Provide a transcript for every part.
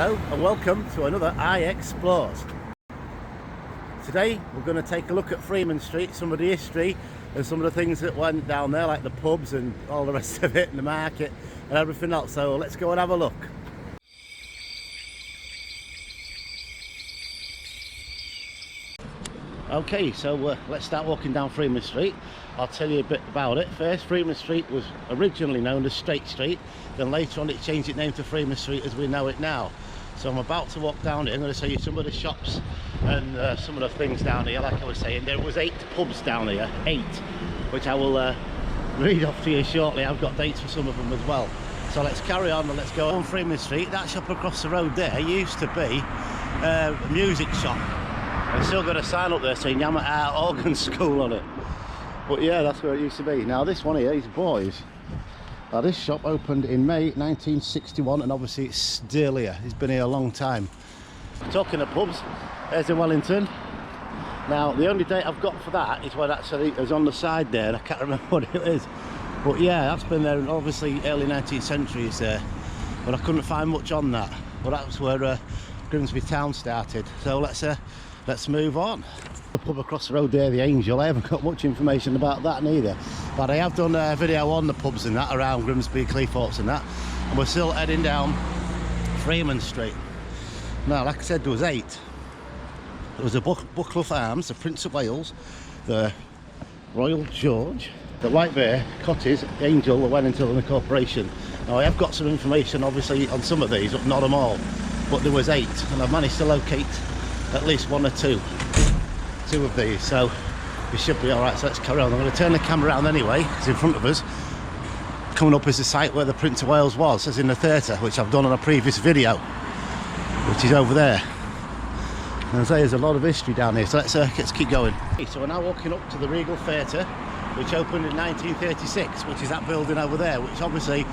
Hello and welcome to another I Explores. Today we're going to take a look at Freeman Street, some of the history and some of the things that went down there, like the pubs and all the rest of it, and the market and everything else. So let's go and have a look. Okay, so let's start walking down Freeman Street. I'll tell you a bit about it. First, Freeman Street was originally known as Straight Street, then later on it changed its name to Freeman Street as we know it now. So I'm about to walk down here. I'm going to show you some of the shops and some of the things down here. Like I was saying, there was 8 pubs down here, 8, which I will read off to you shortly. I've got dates for some of them as well. So let's carry on and let's go on Freeman Street. That shop across the road there used to be a music shop. I've still got a sign up there saying Yamaha Organ School on it. But yeah, that's where it used to be. Now this one here is Boys. Now this shop opened in May 1961 and obviously it's still here. It's been here a long time. Talking of pubs, there's in Wellington. Now the only date I've got for that is when actually it was on the side there and I can't remember what it is. But yeah, that's been there obviously early 19th century is there. But I couldn't find much on that. But that's where Grimsby town started. So let's move on. The pub across the road there, the Angel, I haven't got much information about that neither, but I have done a video on the pubs and that around Grimsby, Cleethorpes and that, and we're still heading down Freeman Street. Now like I said, there was 8. There was the Buckclough Arms, the Prince of Wales, the Royal George, the White Bear, Cottage, the Angel, the Wellington and the Corporation. Now I have got some information obviously on some of these, but not them all, but there was 8 and I've managed to locate at least 1 or 2 of these, so we should be all right. So let's carry on. I'm going to turn the camera around anyway, because in front of us coming up is the site where the Prince of Wales was, as in the theatre, which I've done on a previous video, which is over there. And there's a lot of history down here, so let's keep going. Okay, so we're now walking up to the Regal Theatre, which opened in 1936, which is that building over there, which obviously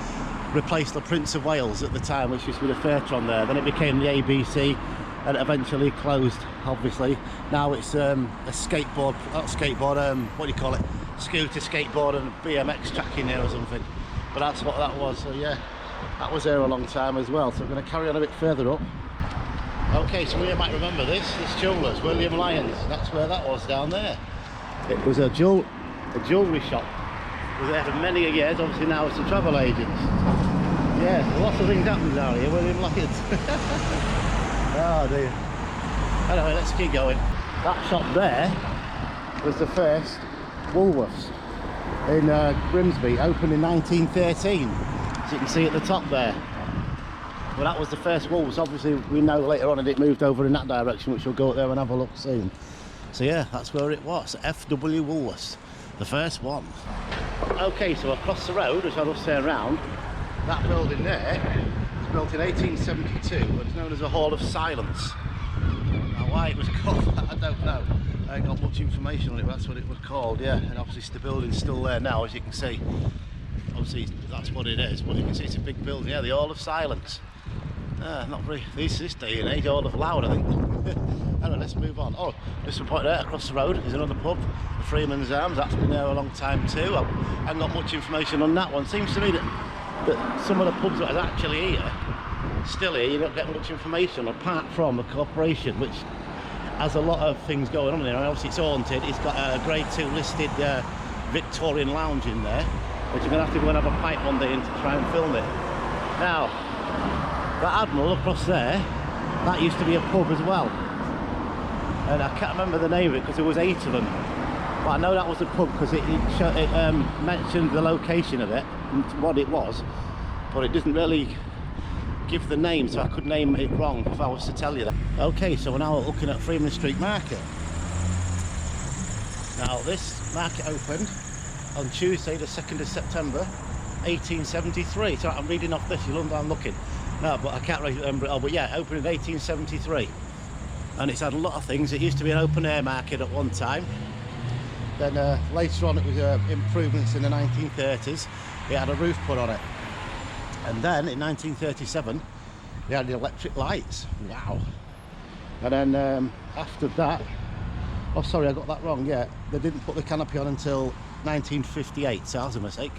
replaced the Prince of Wales at the time, which used to be the theatre on there. Then it became the ABC and it eventually closed, obviously. Now it's a skateboard, not skateboard, what do you call it? Scooter, skateboard and BMX track in there or something. But that's what that was, so yeah, that was there a long time as well. So I'm going to carry on a bit further up. Okay, so you might remember this jewellers, William Lyons, that's where that was down there. It was a jewellery shop. It was there for many years, obviously now it's a travel agent. Yeah, lots of things happen down here, William Lyons. Oh dear. Anyway, let's keep going. That shop there was the first Woolworths in Grimsby, opened in 1913, as you can see at the top there. Well, that was the first Woolworths. Obviously we know later on it moved over in that direction, which we'll go up there and have a look soon. So yeah, that's where it was, FW Woolworths, the first one. Okay, so across the road, as I just turn around, that building there, built in 1872, it's known as a Hall of Silence. Now why it was called that, I don't know. I ain't got much information on it, but that's what it was called, yeah. And obviously the building's still there now, as you can see. Obviously that's what it is, but you can see it's a big building, yeah, the Hall of Silence. Not very, this day and age, Hall of Loud, I think. Anyway, let's move on. Oh, just a point there, across the road is another pub, the Freeman's Arms, that's been there a long time too. I haven't got much information on that one. Seems to me that some of the pubs that are actually here, still here, you don't get much information apart from the corporation, which has a lot of things going on there. And obviously it's haunted. It's got a grade 2 listed Victorian lounge in there, which you're going to have to go and have a pipe one day in to try and film it. Now, that Admiral across there, that used to be a pub as well. And I can't remember the name of it because there was 8 of them. But I know that was a pub because it mentioned the location of it and what it was, but it doesn't really give the name, so I could name it wrong if I was to tell you that. Okay, so we're now looking at Freeman Street Market. Now this market opened on Tuesday the 2nd of September 1873. So I'm reading off this, you'll understand I'm looking. No, but I can't remember it all, but yeah, opened in 1873. And it's had a lot of things. It used to be an open air market at one time. Then later on it was improvements in the 1930s. It had a roof put on it. And then in 1937 they had the electric lights. Wow. And then after that, oh sorry, I got that wrong, yeah, they didn't put the canopy on until 1958, so that was a mistake.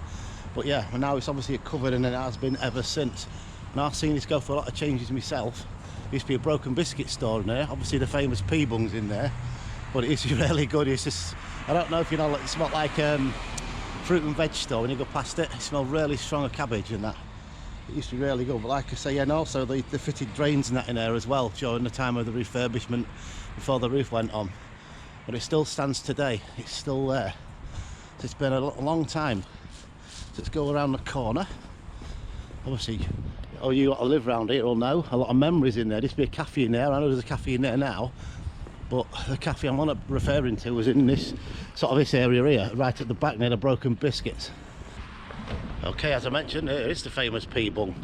But yeah, and now it's obviously covered and it has been ever since. Now I've seen this go for a lot of changes myself, used to be a broken biscuit store in there. Obviously the famous P-bungs in there, but it is really good. It's just, I don't know if you know, it smelled like fruit and veg store when you go past it. It smelled really strong of cabbage and that. It used to be really good, but like I say, and also they fitted drains and that in there as well during the time of the refurbishment before the roof went on. But it still stands today, it's still there. So it's been a long time. So let's go around the corner. Obviously, oh, you lot who live around here will know, a lot of memories in there. There used to be a cafe in there, I know there's a cafe in there now, but the cafe I'm referring to was in this, sort of this area here, right at the back near the broken biscuits. Okay, as I mentioned, here is the famous P-bung.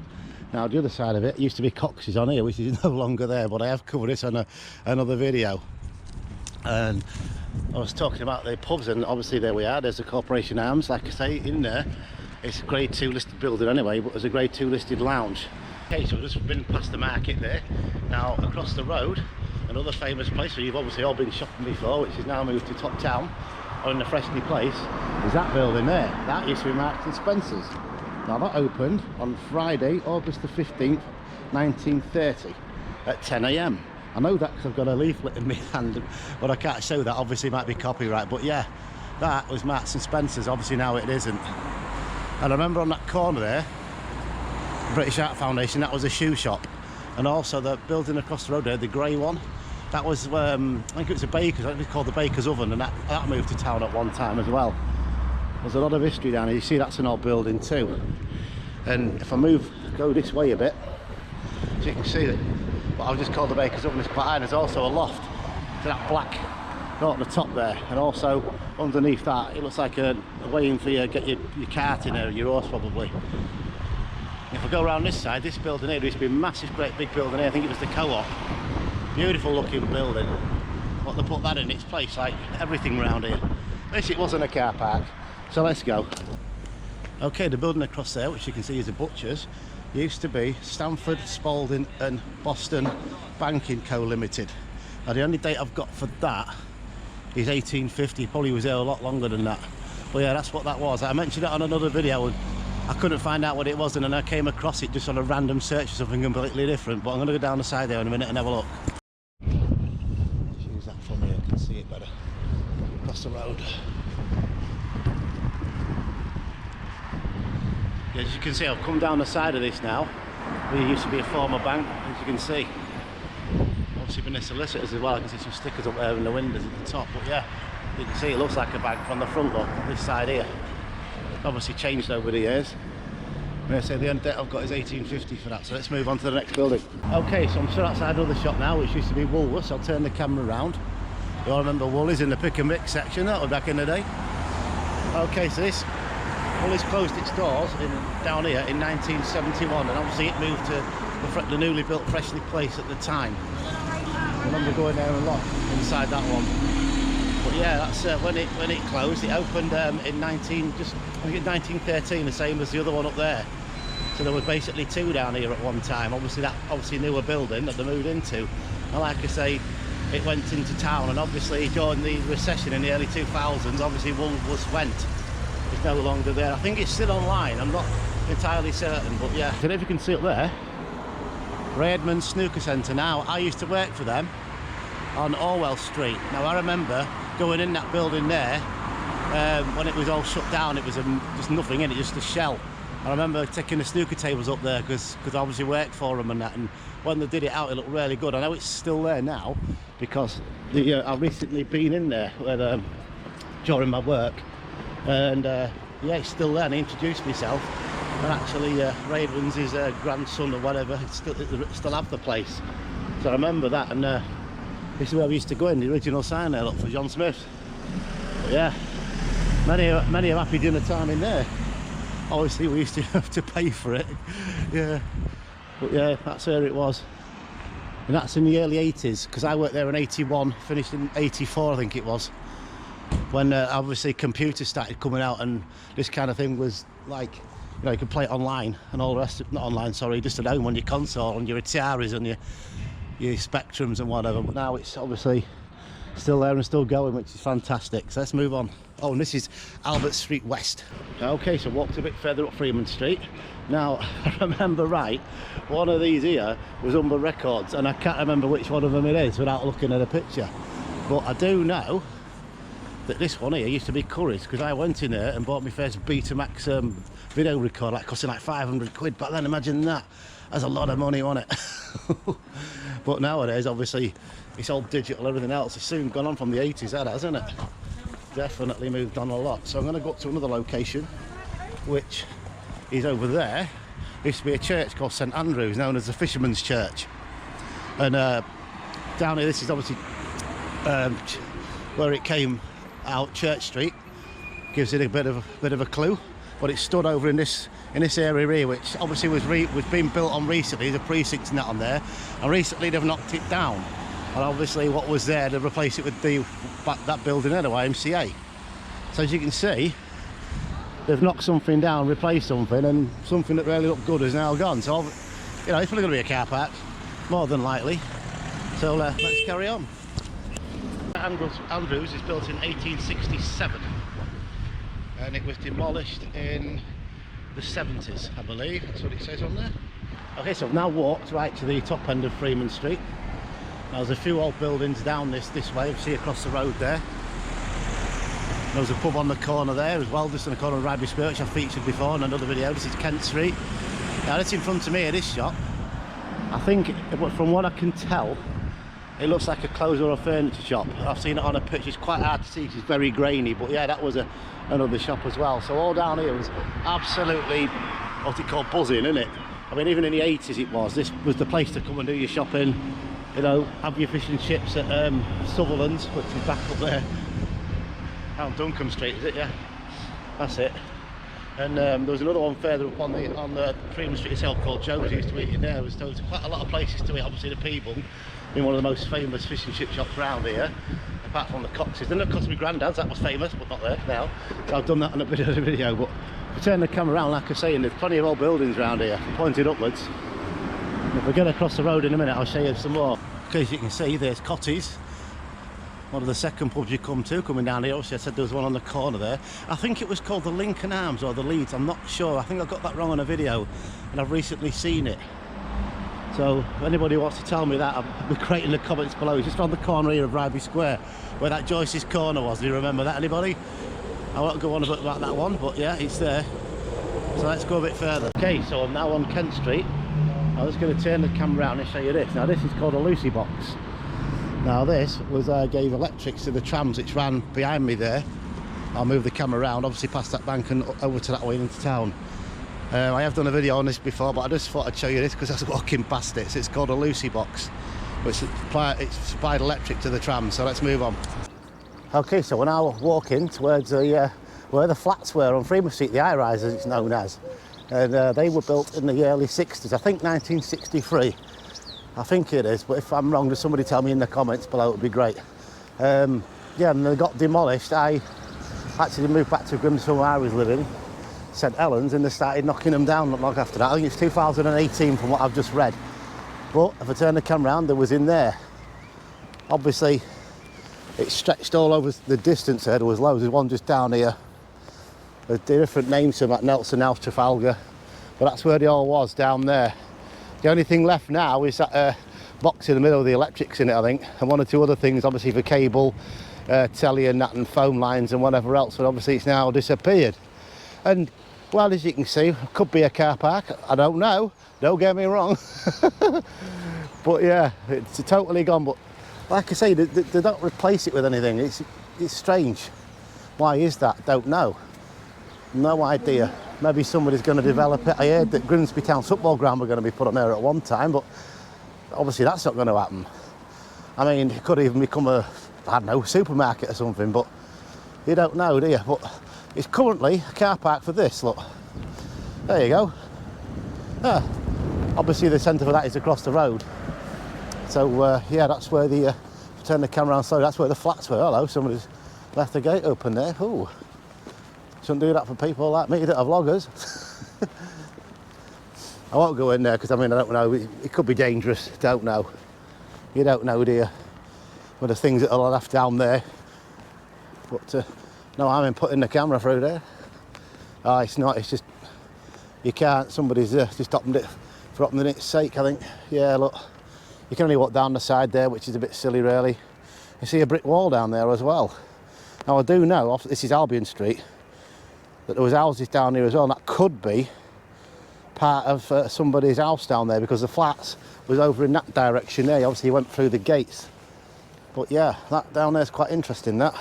Now the other side of it used to be Cox's on here, which is no longer there, but I have covered this on another video. And I was talking about the pubs, and obviously there we are, there's the Corporation Arms, like I say, in there. It's a grade 2 listed building anyway, but there's a grade 2 listed lounge. Okay, so we've just been past the market there. Now across the road, another famous place where you've obviously all been shopping before, which has now moved to Top Town, or in the freshly place, is that building there. That used to be Marks & Spencer's. Now that opened on Friday, August the 15th, 1930 at 10 AM. I know that because I've got a leaflet in my hand, but I can't show that, obviously it might be copyright, but yeah, that was Marks & Spencer's. Obviously now it isn't. And I remember on that corner there, British Art Foundation, that was a shoe shop. And also the building across the road there, the grey one, that was, I think it was a baker's, I think it was called the Baker's Oven, and that moved to town at one time as well. There's a lot of history down here. You see that's an old building too. And if I go this way a bit, so you can see that what I've just called the Baker's Oven is quite high. There's also a loft to that black door at the top there, and also underneath that it looks like a way for you to get your cart in there, your horse probably. If I go around this side, this building here, there used to be a massive great big building here, I think it was the Co-op. Beautiful looking building. What they put that in its place, like everything around here. At least it wasn't a car park. So let's go. Okay, the building across there, which you can see is a butcher's, used to be Stamford, Spalding and Boston Banking Co Limited. Now the only date I've got for that is 1850, probably was there a lot longer than that. But yeah, that's what that was. I mentioned it on another video and I couldn't find out what it was, and then I came across it just on a random search of something completely different. But I'm going to go down the side there in a minute and have a look. Use that from here, I can see it better. Across the road. Yeah, as you can see, I've come down the side of this now. There used to be a former bank, as you can see. Obviously been the solicitors as well. I can see some stickers up there in the windows at the top. But yeah, you can see it looks like a bank from the front look, this side here. Obviously changed over the years. I'm say the end date I've got is 1850 for that, so let's move on to the next building. Okay, so I'm still outside another shop now, which used to be Woolworths. I'll turn the camera around. You all remember Woolies in the pick and mix section, that was back in the day. Okay, so this Woolies closed its doors down here in 1971, and obviously it moved to the newly built freshly place at the time. I remember going there a lot inside that one. But yeah, that's when it closed. It opened in 1913, the same as the other one up there. So there was basically two down here at one time. Obviously newer building that they moved into. And like I say, it went into town, and obviously during the recession in the early 2000s, obviously Woolworths went. It's no longer there. I think it's still online. I'm not entirely certain, but yeah. I don't know if you can see up there, Redmond Snooker Centre. Now, I used to work for them on Orwell Street. Now I remember going in that building there when it was all shut down. It was just nothing in it, just a shell. I remember taking the snooker tables up there because I obviously worked for them and that, and when they did it out it looked really good. I know it's still there now because I've recently been in there during my work, and yeah, it's still there, and I introduced myself, and actually Raven's his grandson or whatever, still have the place. So I remember that, and this is where we used to go in, the original sign there, look, for John Smith. But yeah, many a happy dinner time in there. Obviously we used to have to pay for it. Yeah, but yeah, that's where it was. And that's in the early 80s, because I worked there in 81, finished in 84 I think it was, when obviously computers started coming out, and this kind of thing was like, you know, you could play it online and all the rest of, not online, sorry, just at home on your console, on your Ataris and your Spectrums and whatever. But now it's obviously still there and still going, which is fantastic. So let's move on. Oh, and this is Albert Street West. Okay, so walked a bit further up Freeman Street. Now, I remember right, one of these here was Umber Records, and I can't remember which one of them it is without looking at a picture. But I do know that this one here used to be Curry's, because I went in there and bought my first Betamax video recorder, like costing like 500 quid. But then imagine that, that's a lot of money on it. But nowadays, obviously, it's all digital, everything else. It's soon gone on from the 80s, that hasn't it? Definitely moved on a lot. So I'm going to go up to another location, which is over there. There used to be a church called St Andrew's, known as the Fisherman's Church. And down here, this is obviously where it came out, Church Street. Gives it a bit of a clue. But it stood over in this area here, which obviously was being built on recently. There's a precinct and that on there, and recently they've knocked it down. And obviously what was there, to replace it with that building there, the YMCA. So as you can see, they've knocked something down, replaced something, and something that really looked good is now gone. So, you know, it's probably going to be a car park, more than likely. So let's carry on. Andrews is built in 1867, and it was demolished in the 70s, I believe. That's what it says on there. Okay, so I've now walked right to the top end of Freeman Street. Now, there's a few old buildings down this way. You see across the road there. There's a pub on the corner there as well, just on the corner of Ribby Square, which I've featured before in another video. This is Kent Street. Now, this in front of me, this shop, I think, from what I can tell, it looks like a clothes or a furniture shop. I've seen it on a picture. It's quite hard to see, it's very grainy, but yeah, that was another shop as well. So all down here was absolutely, what's it called, buzzing, isn't it? I mean, even in the 80s it was. This was the place to come and do your shopping, you know, have your fish and chips at Sutherland's, which is back up there. Down Duncombe Street, is it? Yeah, that's it. And there was another one further up on the Freeman Street itself called Joe's. Used to eat in there. There's quite a lot of places to eat. Obviously the People, in one of the most famous fish and chip shops around here, apart from the Cox's. Then of course my granddad's, that was famous, but not there now. So I've done that in a bit of a video. But if I turn the camera around, like I say, and there's plenty of old buildings around here, pointed upwards. And if we get across the road in a minute, I'll show you some more. Okay, as you can see, there's Cotties. One of the second pubs you come to, coming down here. Obviously I said there was one on the corner there. I think it was called the Lincoln Arms or the Leeds, I'm not sure. I think I got that wrong on a video, and I've recently seen it. So if anybody wants to tell me that, I'll be great in the comments below. It's just on the corner here of Ribby Square, where that Joyce's Corner was. Do you remember that, anybody? I won't go on about that one, but yeah, it's there. So let's go a bit further. Okay, so I'm now on Kent Street. I'm just going to turn the camera around and show you this. Now this is called a Lucy box. Now this was gave electrics to the trams which ran behind me there. I'll move the camera around, obviously past that bank and over to that way into town. I have done a video on this before, but I just thought I'd show you this because I was walking past it. So it's called a Lucy box, which it's supplied electric to the tram. So let's move on. Okay, so we're now walking towards where the flats were on Freeman Street, the high-rise as it's known as. And they were built in the early 60s, I think 1963. I think it is, but if I'm wrong, just somebody tell me in the comments below, it would be great. Yeah, and they got demolished. I actually moved back to Grimsby where I was living, St Helens, and they started knocking them down not long after that. I think it's 2018 from what I've just read. But if I turn the camera around, there was in there. Obviously, it stretched all over the distance there. There was loads. There's one just down here. There's different names to them, like Nelson House, Trafalgar. But that's where they all was, down there. The only thing left now is that box in the middle with the electrics in it, I think, and one or two other things, obviously for cable, telly and that, and phone lines and whatever else, but obviously it's now disappeared. And, well, as you can see, it could be a car park, I don't know, don't get me wrong. But yeah, it's totally gone, but like I say, they don't replace it with anything. It's strange. Why is that? Don't know. No idea. Maybe somebody's going to develop it. I heard that Grimsby Town football ground were going to be put on there at one time, but obviously that's not going to happen. I mean, it could even become a, I don't know, supermarket or something, but you don't know, do you? But it's currently a car park for this, look. There you go. Yeah. Obviously the centre for that is across the road. So yeah, that's where the, turn the camera around, so that's where the flats were. Hello, somebody's left the gate open there. Ooh. Shouldn't do that for people like me that are vloggers. I won't go in there because I mean I don't know, it could be dangerous, don't know. You don't know, do you? of the things that are left down there. But no, I'm in putting the camera through there. Oh, it's not, it's just, you can't, somebody's just opened it for opening its sake, I think. Yeah, look, you can only walk down the side there, which is a bit silly really. You see a brick wall down there as well. Now I do know, this is Albion Street, that there was houses down here as well, and that could be part of somebody's house down there, because the flats was over in that direction there. Obviously he went through the gates. But yeah, that down there is quite interesting, that.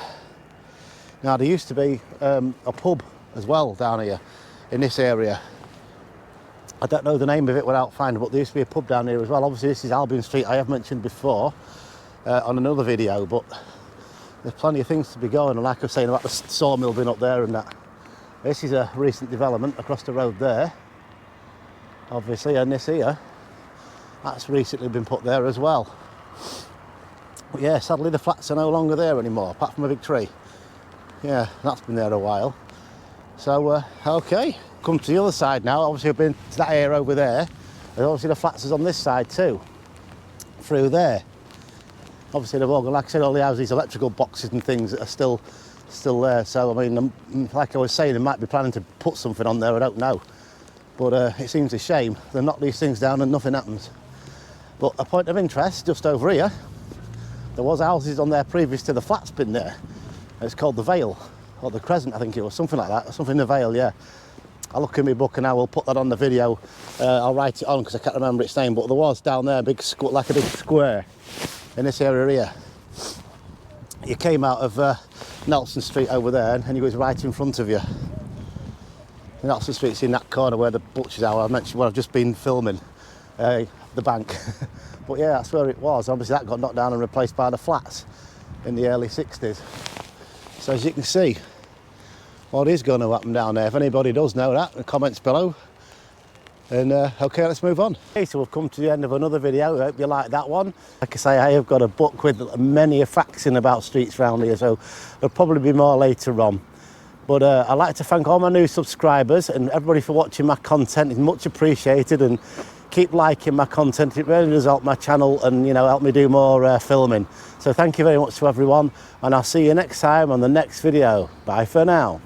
Now there used to be a pub as well down here in this area. I don't know the name of it without finding, but there used to be a pub down here as well. Obviously this is Albion Street, I have mentioned before on another video, but there's plenty of things to be going, and like I was saying about the sawmill being up there and that. This is a recent development across the road there, obviously, and this here, that's recently been put there as well. But yeah, sadly the flats are no longer there anymore, apart from a big tree. Yeah, that's been there a while. So, okay, come to the other side now. Obviously I've been to that area over there, and obviously the flats is on this side too, through there. Obviously they've all got, like I said, all the houses, electrical boxes and things that are still there. So I mean, like I was saying, they might be planning to put something on there, I don't know. But it seems a shame. They knock these things down and nothing happens. But a point of interest, just over here, there was houses on there previous to the flats been there. It's called the Vale, or the Crescent, I think it was, something like that, something in the Vale, yeah. I'll look in my book and I will put that on the video. I'll write it on because I can't remember its name, but there was down there, like a big square in this area here. You came out of Nelson Street over there and you was right in front of you. Nelson Street's in that corner where the butchers are. I mentioned where I've just been filming, the bank. But yeah, that's where it was. Obviously that got knocked down and replaced by the flats in the early 60s. So as you can see, what is going to happen down there, if anybody does know that, in the comments below. And okay, let's move on. Okay, so we've come to the end of another video. I hope you like that one. Like I say, I have got a book with many facts in about streets around here, so there'll probably be more later on. But I'd like to thank all my new subscribers and everybody for watching my content. It's much appreciated, and keep liking my content. It really does help my channel and, you know, help me do more filming. So thank you very much to everyone, and I'll see you next time on the next video. Bye for now.